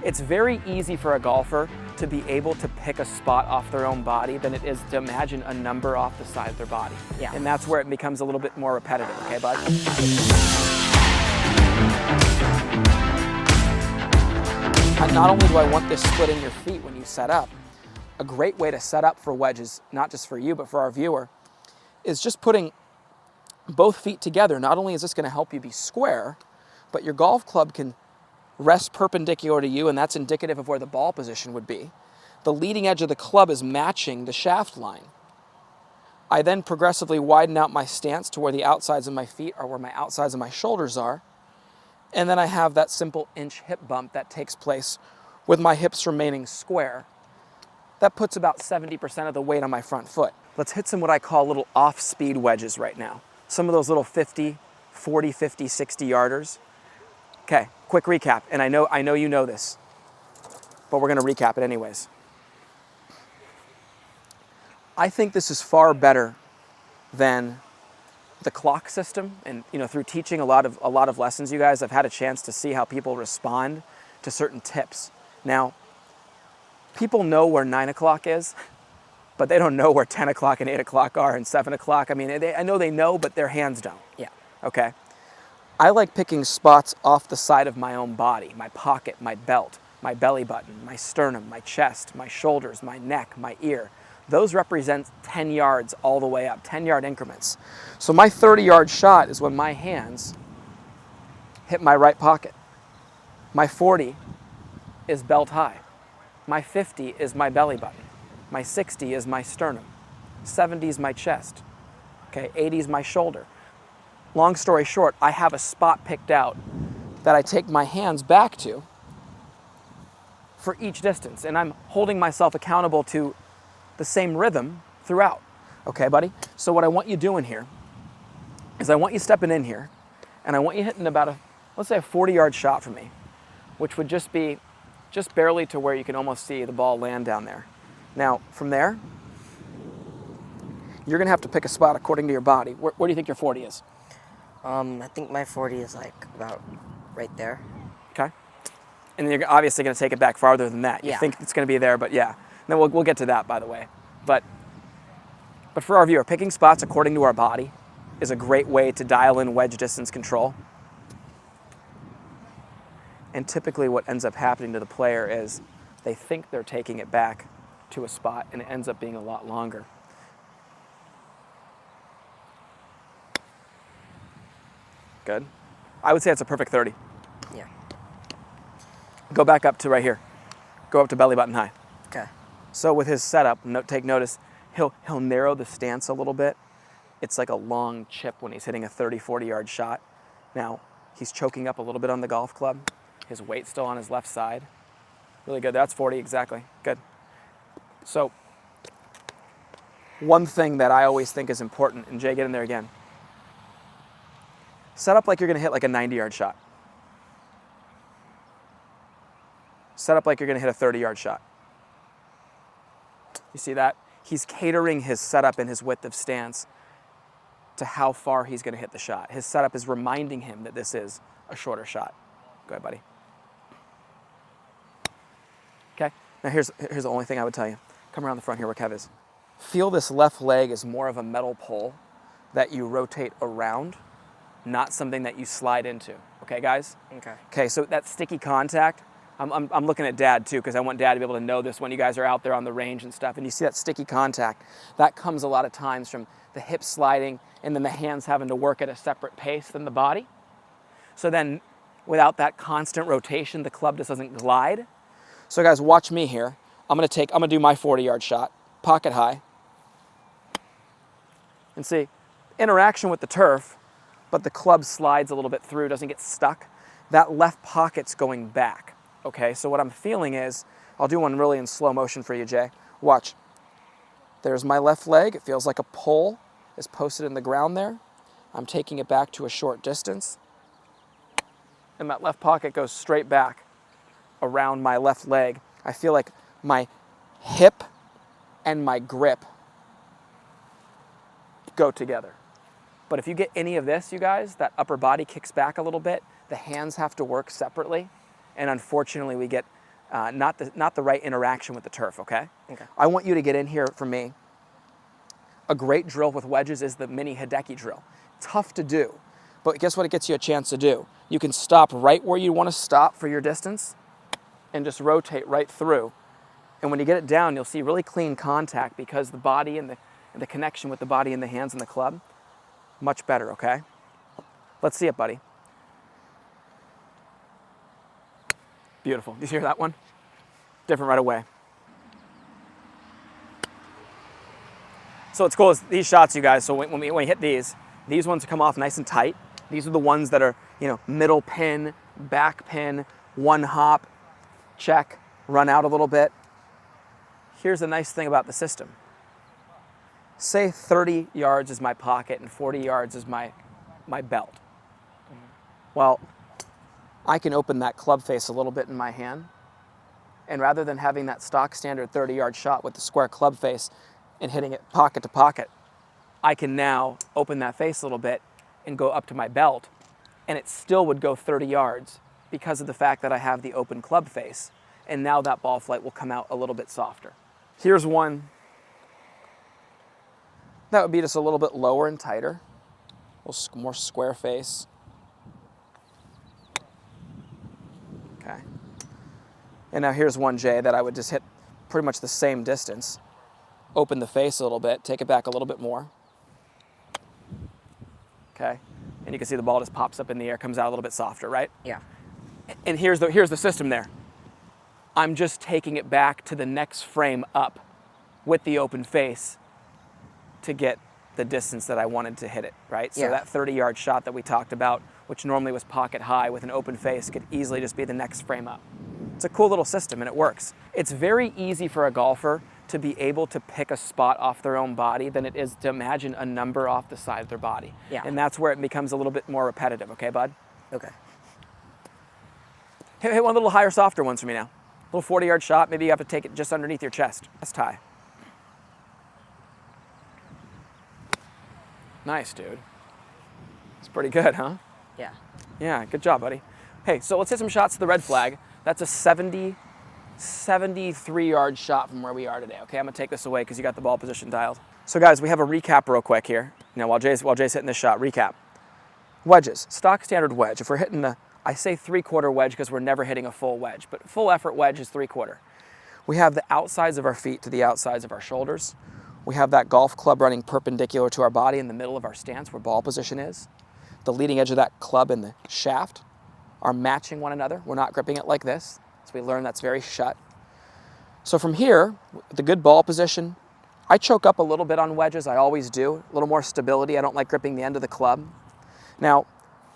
It's very easy for a golfer to be able to pick a spot off their own body than it is to imagine a number off the side of their body. Yeah. And that's where it becomes a little bit more repetitive, okay, bud? Not only do I want this split in your feet when you set up, a great way to set up for wedges, not just for you, but for our viewer, is just putting both feet together. Not only is this going to help you be square, but your golf club can rest perpendicular to you, and that's indicative of where the ball position would be. The leading edge of the club is matching the shaft line. I then progressively widen out my stance to where the outsides of my feet are where my outsides of my shoulders are. And then I have that simple inch hip bump that takes place with my hips remaining square. That puts about 70% of the weight on my front foot. Let's hit some what I call little off-speed wedges right now. Some of those little 50, 40, 50, 60 yarders. Okay, quick recap, and I know you know this, but we're gonna recap it anyways. I think this is far better than the clock system, and through teaching a lot of lessons, you guys, I've had a chance to see how people respond to certain tips. Now, people know where 9 o'clock is, but they don't know where 10 o'clock and 8 o'clock are and 7 o'clock. I mean, I know they know, but their hands don't. Yeah. Okay? I like picking spots off the side of my own body, my pocket, my belt, my belly button, my sternum, my chest, my shoulders, my neck, my ear. Those represent 10 yards all the way up, 10-yard increments. So my 30-yard shot is when my hands hit my right pocket. My 40 is belt high. My 50 is my belly button. My 60 is my sternum. 70 is my chest. Okay, 80 is my shoulder. Long story short, I have a spot picked out that I take my hands back to for each distance, and I'm holding myself accountable to the same rhythm throughout. Okay, buddy? So what I want you doing here is I want you stepping in here, and I want you hitting about let's say a 40-yard shot for me, which would just be just barely to where you can almost see the ball land down there. Now, from there, you're gonna have to pick a spot according to your body. Where do you think your 40 is? I think my 40 is like about right there. Okay. And then you're obviously going to take it back farther than that. You think it's going to be there, but yeah. And then we'll get to that, by the way. But for our viewer, picking spots according to our body is a great way to dial in wedge distance control. And typically what ends up happening to the player is they think they're taking it back to a spot, and it ends up being a lot longer. Good. I would say it's a perfect 30. Yeah. Go back up to right here. Go up to belly button high. Okay. So with his setup, take notice, he'll narrow the stance a little bit. It's like a long chip when he's hitting a 30, 40-yard shot. Now, he's choking up a little bit on the golf club. His weight's still on his left side. Really good. That's 40, exactly. Good. So, one thing that I always think is important, and Jay, get in there again. Set up like you're going to hit like a 90-yard shot. Set up like you're going to hit a 30-yard shot. You see that? He's catering his setup and his width of stance to how far he's going to hit the shot. His setup is reminding him that this is a shorter shot. Go ahead, buddy. Okay, now here's the only thing I would tell you. Come around the front here where Kev is. Feel this left leg is more of a metal pole that you rotate around, not something that you slide into. Okay, guys? Okay. Okay, so that sticky contact, I'm looking at Dad too, because I want Dad to be able to know this when you guys are out there on the range and stuff, and you see that sticky contact. That comes a lot of times from the hip sliding and then the hands having to work at a separate pace than the body. So then, without that constant rotation, the club just doesn't glide. So guys, watch me here. I'm gonna do my 40-yard shot, pocket high. And see, interaction with the turf, but the club slides a little bit through, doesn't get stuck. That left pocket's going back. Okay, so what I'm feeling is, I'll do one really in slow motion for you, Jay. Watch. There's my left leg. It feels like a pole is posted in the ground there. I'm taking it back to a short distance. And that left pocket goes straight back around my left leg. I feel like my hip and my grip go together. But if you get any of this, you guys, that upper body kicks back a little bit. The hands have to work separately. And unfortunately, we get not the right interaction with the turf, okay? Okay. I want you to get in here for me. A great drill with wedges is the mini hideki drill. Tough to do, but guess what it gets you a chance to do? You can stop right where you want to stop for your distance and just rotate right through. And when you get it down, you'll see really clean contact because the body and the connection with the body and the hands and the club, much better, okay? Let's see it, buddy. Beautiful. Did you hear that one? Different right away. So what's cool is these shots, you guys, so when we hit these ones come off nice and tight. These are the ones that are, middle pin, back pin, one hop, check, run out a little bit. Here's the nice thing about the system. Say 30 yards is my pocket and 40 yards is my belt. Well, I can open that club face a little bit in my hand, and rather than having that stock standard 30-yard shot with the square club face and hitting it pocket to pocket, I can now open that face a little bit and go up to my belt, and it still would go 30 yards because of the fact that I have the open club face, and now that ball flight will come out a little bit softer. Here's one that would be just a little bit lower and tighter, a little more square face. Okay. And now here's one, Jay, that I would just hit pretty much the same distance. Open the face a little bit, take it back a little bit more. Okay. And you can see the ball just pops up in the air, comes out a little bit softer, right? Yeah. And here's the system there. I'm just taking it back to the next frame up with the open face to get the distance that I wanted to hit it, right? So that 30-yard shot that we talked about, which normally was pocket high with an open face, could easily just be the next frame up. It's a cool little system and it works. It's very easy for a golfer to be able to pick a spot off their own body than it is to imagine a number off the side of their body. Yeah. And that's where it becomes a little bit more repetitive, okay, bud? Okay. Hit one of the little higher, softer ones for me now. A little 40-yard shot, maybe you have to take it just underneath your chest. Chest high. Nice, dude. It's pretty good, huh? Yeah. Yeah, good job, buddy. Hey, so let's hit some shots to the red flag. That's a 73-yard shot from where we are today. Okay, I'm gonna take this away because you got the ball position dialed. So guys, we have a recap real quick here. While Jay's hitting this shot, recap. Wedges, stock standard wedge. If we're hitting I say 3/4 wedge because we're never hitting a full wedge, but full effort wedge is 3/4. We have the outsides of our feet to the outsides of our shoulders. We have that golf club running perpendicular to our body in the middle of our stance where ball position is. The leading edge of that club and the shaft are matching one another. We're not gripping it like this. So we learn that's very shut. So from here, the good ball position, I choke up a little bit on wedges. I always do. A little more stability. I don't like gripping the end of the club. Now,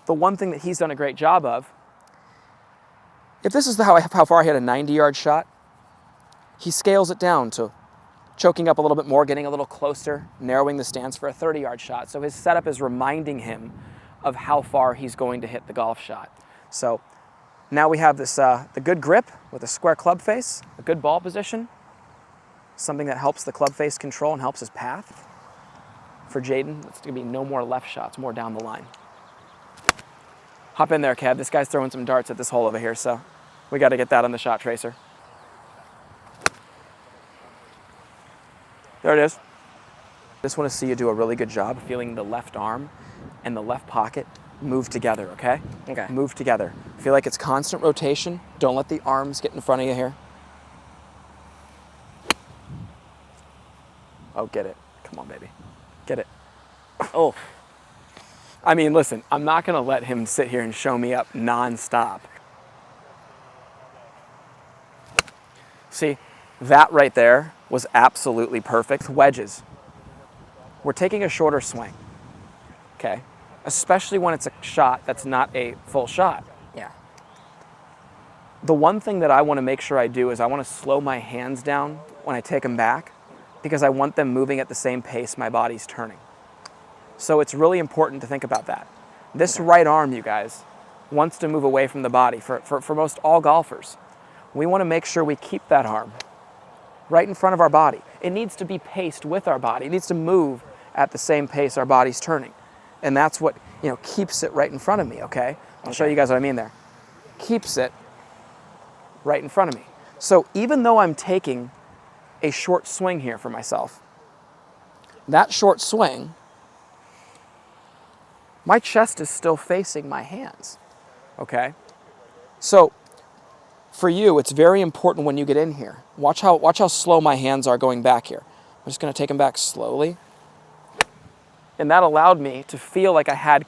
the one thing that he's done a great job of, if this is how far I hit a 90-yard shot, he scales it down to choking up a little bit more, getting a little closer, narrowing the stance for a 30-yard shot. So his setup is reminding him of how far he's going to hit the golf shot. So now we have this the good grip with a square club face, a good ball position, something that helps the club face control and helps his path. For Jaden, it's going to be no more left shots, more down the line. Hop in there, Kev. This guy's throwing some darts at this hole over here, so we got to get that on the shot tracer. There it is. Just want to see you do a really good job feeling the left arm and the left pocket move together, okay? Okay. Move together. Feel like it's constant rotation. Don't let the arms get in front of you here. Oh, get it. Come on, baby. Get it. Oh. I mean, listen, I'm not going to let him sit here and show me up nonstop. See, that right there was absolutely perfect. Wedges. We're taking a shorter swing, okay? Especially when it's a shot that's not a full shot. Yeah. The one thing that I want to make sure I do is I want to slow my hands down when I take them back because I want them moving at the same pace my body's turning. So it's really important to think about that. This right arm, you guys, wants to move away from the body. For most all golfers, we want to make sure we keep that arm right in front of our body. It needs to be paced with our body. It needs to move at the same pace our body's turning. And that's what, keeps it right in front of me, okay? I'll show you guys what I mean there. Keeps it right in front of me. So even though I'm taking a short swing here for myself, that short swing, my chest is still facing my hands, okay? So for you, it's very important when you get in here. Watch how slow my hands are going back here. I'm just gonna take them back slowly. And that allowed me to feel like I had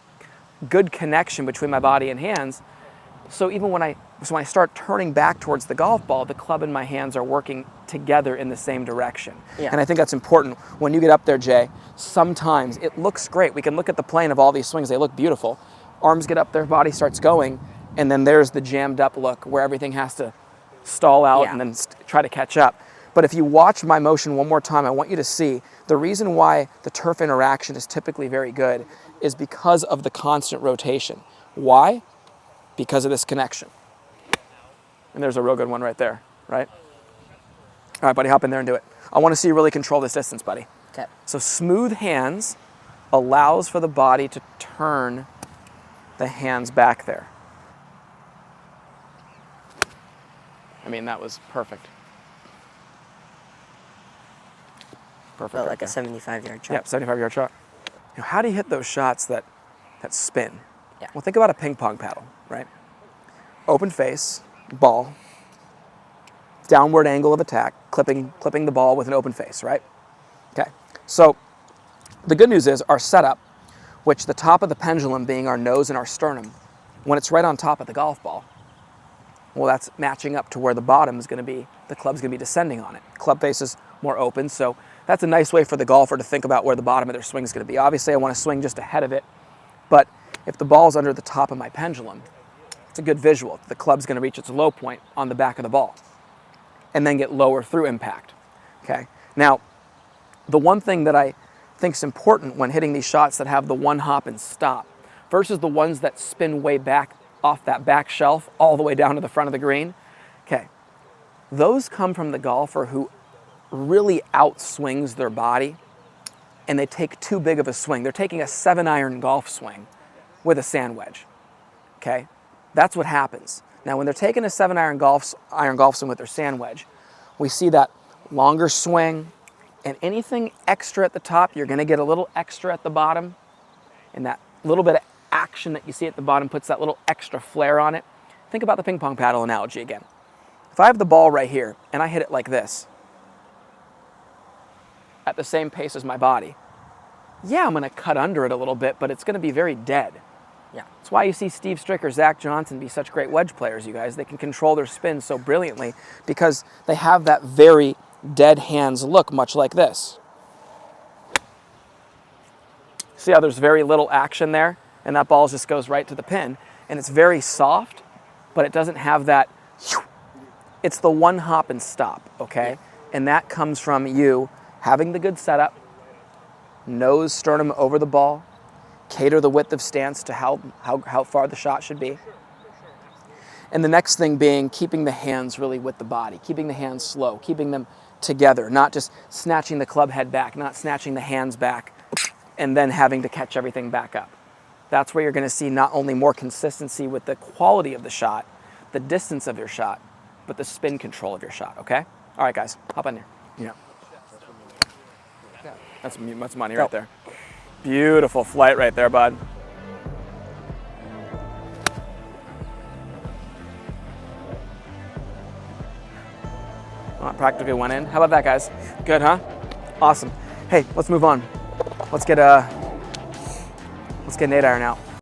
good connection between my body and hands. So even when I start turning back towards the golf ball, the club and my hands are working together in the same direction. Yeah. And I think that's important. When you get up there, Jay, sometimes it looks great. We can look at the plane of all these swings. They look beautiful. Arms get up there, body starts going, and then there's the jammed up look where everything has to stall out and then try to catch up. But if you watch my motion one more time, I want you to see the reason why the turf interaction is typically very good is because of the constant rotation. Why? Because of this connection. And there's a real good one right there, right? All right, buddy, hop in there and do it. I want to see you really control this distance, buddy. Okay. So smooth hands allows for the body to turn the hands back there. I mean, that was perfect. Perfect. Felt right like a there. 75-yard shot. Yep, 75-yard shot. You know, how do you hit those shots that spin? Yeah. Well, think about a ping pong paddle, right? Open face, ball, downward angle of attack, clipping the ball with an open face, right? Okay. So the good news is our setup, which the top of the pendulum being our nose and our sternum, when it's right on top of the golf ball, well, that's matching up to where the bottom is going to be, the club's going to be descending on it. Club face is more open, so that's a nice way for the golfer to think about where the bottom of their swing is going to be. Obviously, I want to swing just ahead of it, but if the ball's under the top of my pendulum, it's a good visual. The club's going to reach its low point on the back of the ball and then get lower through impact, okay? Now, the one thing that I think is important when hitting these shots that have the one hop and stop versus the ones that spin way back off that back shelf all the way down to the front of the green, okay, those come from the golfer who really outswings their body and they take too big of a swing. They're taking a 7-iron golf swing with a sand wedge, okay? That's what happens. Now, when they're taking a 7-iron golf swing with their sand wedge, we see that longer swing, and anything extra at the top, you're gonna get a little extra at the bottom, and that little bit of action that you see at the bottom puts that little extra flair on it. Think about the ping pong paddle analogy again. If I have the ball right here, and I hit it like this, at the same pace as my body, yeah, I'm gonna cut under it a little bit, but it's gonna be very dead. Yeah. That's why you see Steve Stricker, Zach Johnson be such great wedge players, you guys. They can control their spin so brilliantly because they have that very dead hands look, much like this. See how there's very little action there? And that ball just goes right to the pin. And it's very soft, but it doesn't have that, it's the one hop and stop, okay? Yeah. And that comes from you having the good setup, nose, sternum over the ball, cater the width of stance to how far the shot should be. And the next thing being keeping the hands really with the body, keeping the hands slow, keeping them together, not just snatching the club head back, not snatching the hands back, and then having to catch everything back up. That's where you're gonna see not only more consistency with the quality of the shot, the distance of your shot, but the spin control of your shot, okay? All right, guys, hop on there. Yeah. That's money right there. Beautiful flight right there, bud. Well, that practically went in. How about that, guys? Good, huh? Awesome. Hey, let's move on. Let's get an 8-iron out.